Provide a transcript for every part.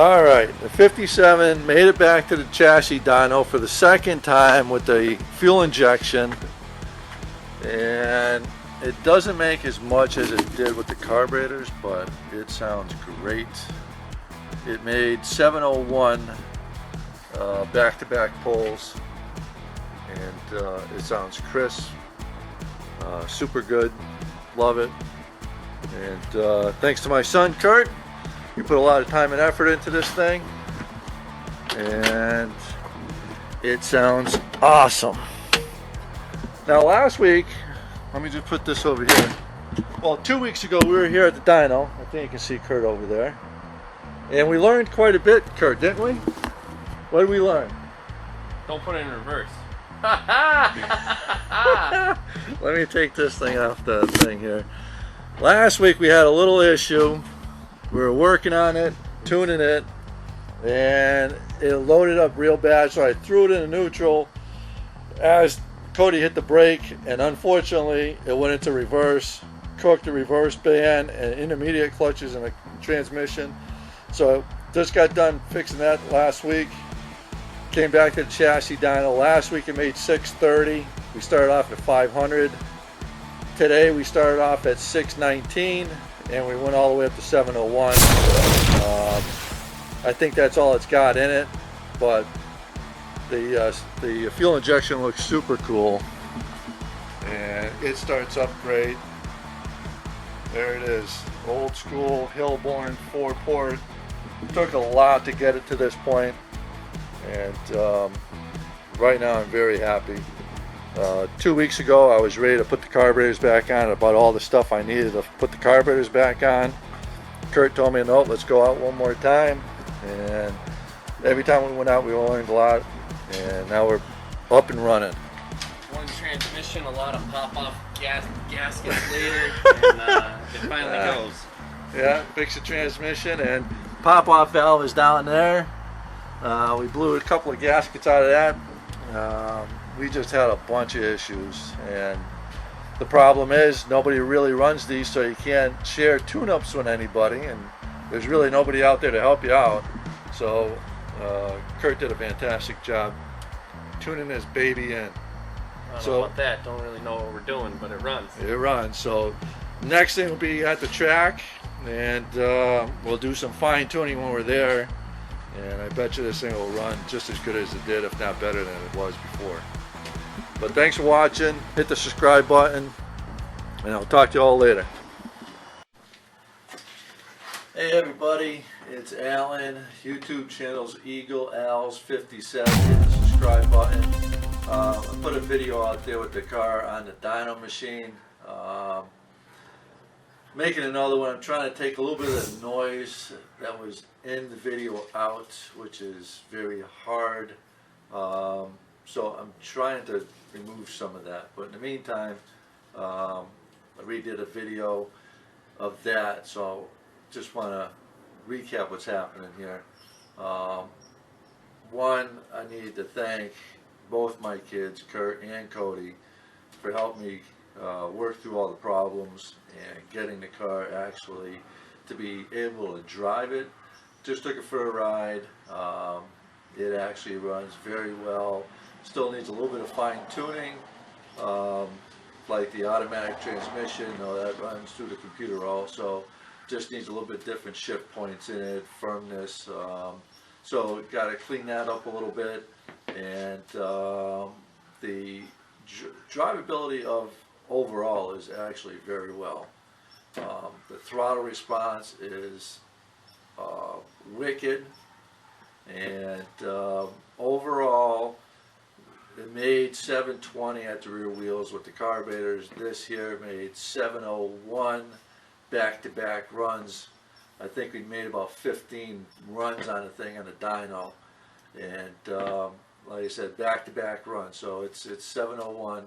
All right, the 57 made it back to the chassis dyno for the second time with the fuel injection, and it doesn't make as much as it did with the carburetors, but it sounds great. It made 701 back-to-back pulls, and it sounds crisp, super good, love it. And thanks to my son Kurt, he put a lot of time and effort into this thing, and it sounds awesome. Now last week, let me just put this over here. Well, 2 weeks ago we were here at the dyno. I think you can see Kurt over there. And we learned quite a bit, Kurt, didn't we? What did we learn? Don't put it in reverse. Let me take this thing off the thing here. Last week we had a little issue. We were working on it, tuning it, and it loaded up real bad, so I threw it into neutral as Cody hit the brake, and unfortunately it went into reverse, cooked the reverse band and intermediate clutches in the transmission. So just got done fixing that last week. Came back to the chassis dyno. Last week it made 630. We started off at 500. Today we started off at 619, and we went all the way up to 701. I think that's all it's got in it, but the fuel injection looks super cool, and it starts up great. There it is, old school Hillborn 4-port. Took a lot to get it to this point, and right now I'm very happy. 2 weeks ago I was ready to put the carburetors back on. I bought all the stuff I needed to put the carburetors back on. Kurt told me, no, let's go out one more time, and every time we went out we learned a lot, and now we're up and running. One transmission, a lot of pop-off gaskets later, and it finally goes. Yeah, fix the transmission, and pop-off valve is down there. We blew a couple of gaskets out of that. We just had a bunch of issues, and the problem is nobody really runs these, so you can't share tune-ups with anybody, and there's really nobody out there to help you out. So Kurt did a fantastic job tuning this baby in. I don't know about that, don't really know what we're doing, but it runs. It runs. So next thing will be at the track, and we'll do some fine-tuning when we're there, and I bet you this thing will run just as good as it did, if not better than it was before. But thanks for watching. Hit the subscribe button, and I'll talk to you all later. Hey everybody, it's Alan. YouTube channel's Eagle Al's 57. Hit the subscribe button. I put a video out there with the car on the dyno machine. Making another one. I'm trying to take a little bit of the noise that was in the video out, which is very hard. So I'm trying to remove some of that. But in the meantime, I redid a video of that, so just want to recap what's happening here. One, I need to thank both my kids, Kurt and Cody, for helping me work through all the problems and getting the car actually to be able to drive it. Just took it for a ride. It actually runs very well. Still needs a little bit of fine tuning, like the automatic transmission. That runs through the computer also. Just needs a little bit different shift points in it, firmness. So got to clean that up a little bit, and the drivability of overall is actually very well. The throttle response is wicked, and overall it made 720 at the rear wheels with the carburetors. This here made 701 back-to-back runs. I think we made about 15 runs on the thing on the dyno, and like I said, back-to-back runs. So it's 701,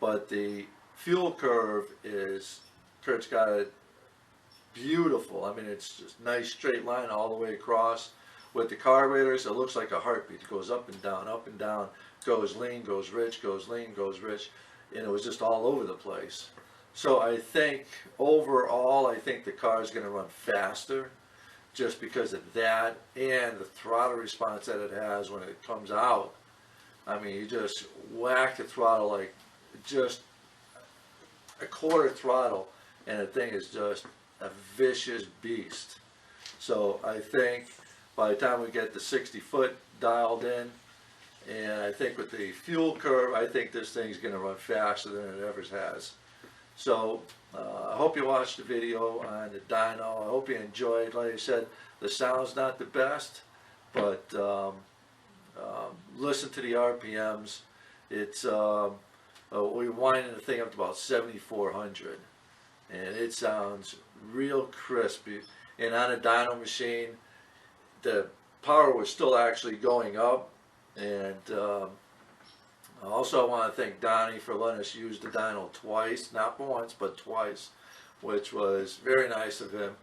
but the fuel curve is, Kurt's got it beautiful. I mean, it's just nice straight line all the way across. With the carburetors, it looks like a heartbeat. It goes up and down, goes lean, goes rich, goes lean, goes rich, and it was just all over the place. So I think overall, I think the car is going to run faster. just because of that and the throttle response that it has when it comes out. I mean, you just whack the throttle like just a quarter throttle, and the thing is just a vicious beast. So I think by the time we get the 60 foot dialed in, and I think with the fuel curve, I think this thing's going to run faster than it ever has. So I hope you watched the video on the dyno. I hope you enjoyed. Like I said, the sound's not the best, but listen to the RPMs. It's we're winding the thing up to about 7,400, and it sounds real crispy. And on a dyno machine, the power was still actually going up. And also I want to thank Donnie for letting us use the dyno twice, not once, but twice, which was very nice of him.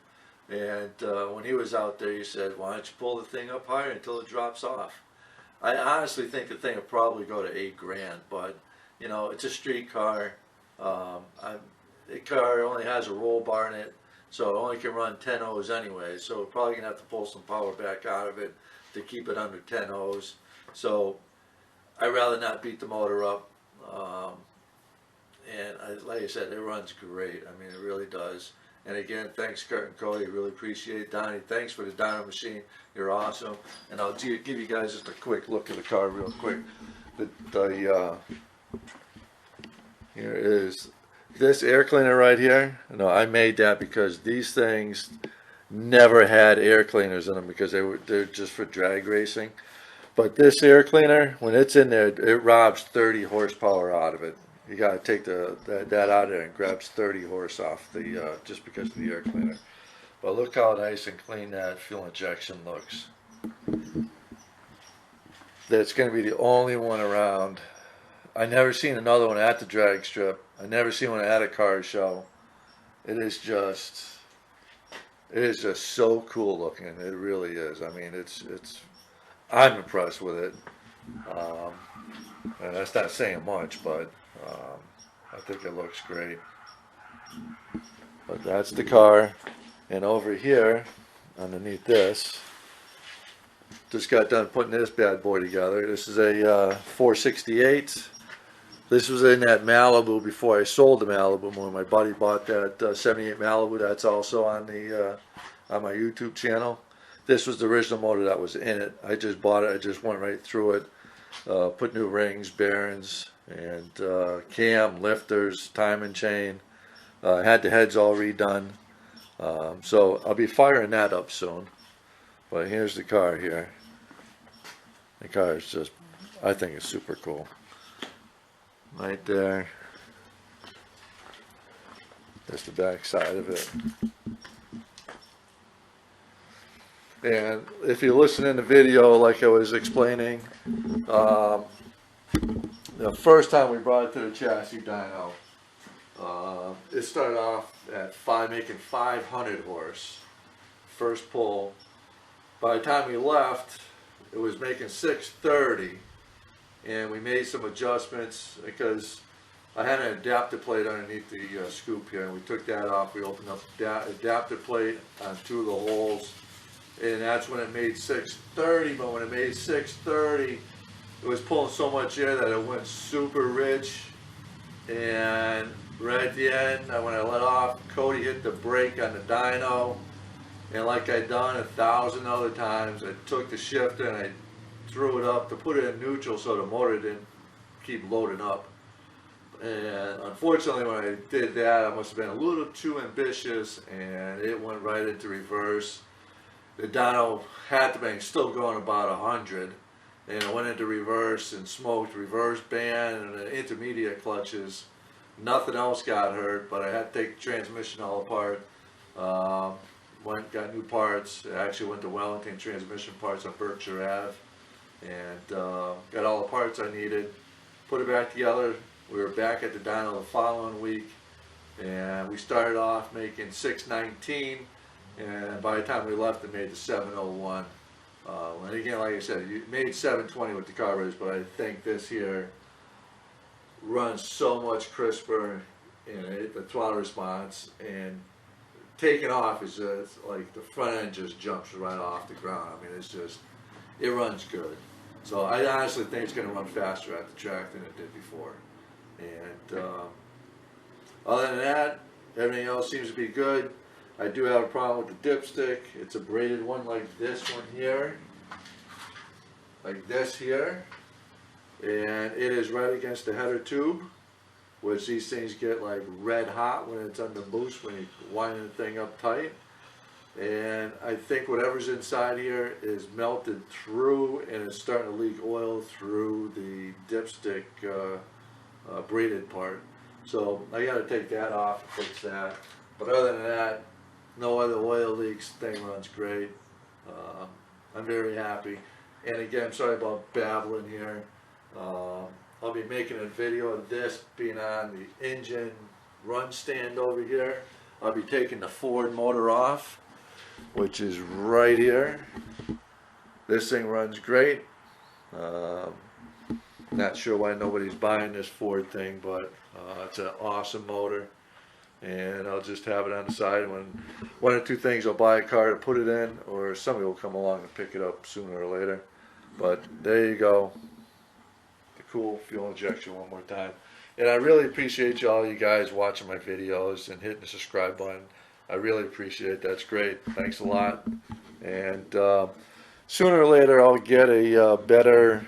And when he was out there, he said, why don't you pull the thing up higher until it drops off? I honestly think the thing will probably go to $8 grand, but you know, it's a street car. The car only has a roll bar in it, so it only can run 10 O's anyway, so we're probably going to have to pull some power back out of it to keep it under 10 O's. So I'd rather not beat the motor up. Like I said, it runs great. I mean, it really does. And again, thanks Kurt and Cody, really appreciate it. Donnie, thanks for the dyno machine. You're awesome. And I'll give you guys just a quick look at the car real quick. Here is this air cleaner right here. No, I made that because these things never had air cleaners in them because they're just for drag racing. But this air cleaner, when it's in there, it robs 30 horsepower out of it. You got to take that out of there and grabs 30 horse off the just because of the air cleaner. But look how nice and clean that fuel injection looks. That's going to be the only one around. I never seen another one at the drag strip. I never seen one at a car show. It is just so cool looking. It really is. I mean, I'm impressed with it. And that's not saying much, but I think it looks great. But that's the car. And over here, underneath this, just got done putting this bad boy together. This is a 468. This was in that Malibu before I sold the Malibu. When my buddy bought that 78 Malibu, that's also on my YouTube channel. This was the original motor that was in it. I just bought it. I just went right through it. Put new rings, bearings, and cam, lifters, timing chain. Had the heads all redone. So I'll be firing that up soon. But here's the car here. The car is just, I think it's super cool. Right there. There's the back side of it. And if you listen in the video, like I was explaining, the first time we brought it to the chassis dyno, it started off at making 500 horse, first pull. By the time we left, it was making 630, and we made some adjustments because I had an adapter plate underneath the scoop here, and we took that off. We opened up the adapter plate on 2 of the holes, and that's when it made 630. But when it made 630, it was pulling so much air that it went super rich, and right at the end, when I let off, Cody hit the brake on the dyno. And like I'd done 1,000 other times, I took the shifter and I threw it up to put it in neutral so the motor didn't keep loading up. And unfortunately, when I did that, I must have been a little too ambitious, and it went right into reverse. The dyno had to be still going about 100, and it went into reverse and smoked reverse band and the intermediate clutches. Nothing else got hurt, but I had to take the transmission all apart. Got new parts. I actually went to Wellington Transmission Parts on Berkshire Ave, and got all the parts I needed. Put it back together. We were back at the dyno the following week, and we started off making 619, and by the time we left, it made the 701. And again, like I said, you made 720 with the carburetors, but I think this here runs so much crisper in the throttle response, and taking off is just like the front end just jumps right off the ground. I mean, it's just, it runs good. So I honestly think it's going to run faster at the track than it did before. And other than that, everything else seems to be good. I do have a problem with the dipstick. It's a braided one like this one here, like this here, and it is right against the header tube, which these things get like red hot when it's under boost, when you wind the thing up tight. And I think whatever's inside here is melted through and it's starting to leak oil through the dipstick braided part. So I got to take that off and fix that. But other than that, no other oil leaks, thing runs great. I'm very happy. And again, I'm sorry about babbling here. I'll be making a video of this being on the engine run stand over here. I'll be taking the Ford motor off, which is right here. This thing runs great. Not sure why nobody's buying this Ford thing, but it's an awesome motor. And I'll just have it on the side. When one or two things, I'll buy a car to put it in, or somebody will come along and pick it up sooner or later. But there you go, the cool fuel injection one more time. And I really appreciate all you guys watching my videos and hitting the subscribe button. I really appreciate it. That's great. Thanks a lot. And sooner or later, I'll get a better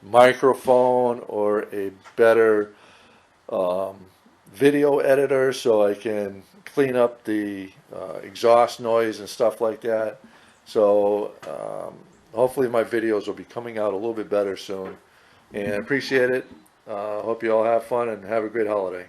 microphone or a better video editor so I can clean up the exhaust noise and stuff like that. So hopefully my videos will be coming out a little bit better soon. And I appreciate it. Hope you all have fun and have a great holiday.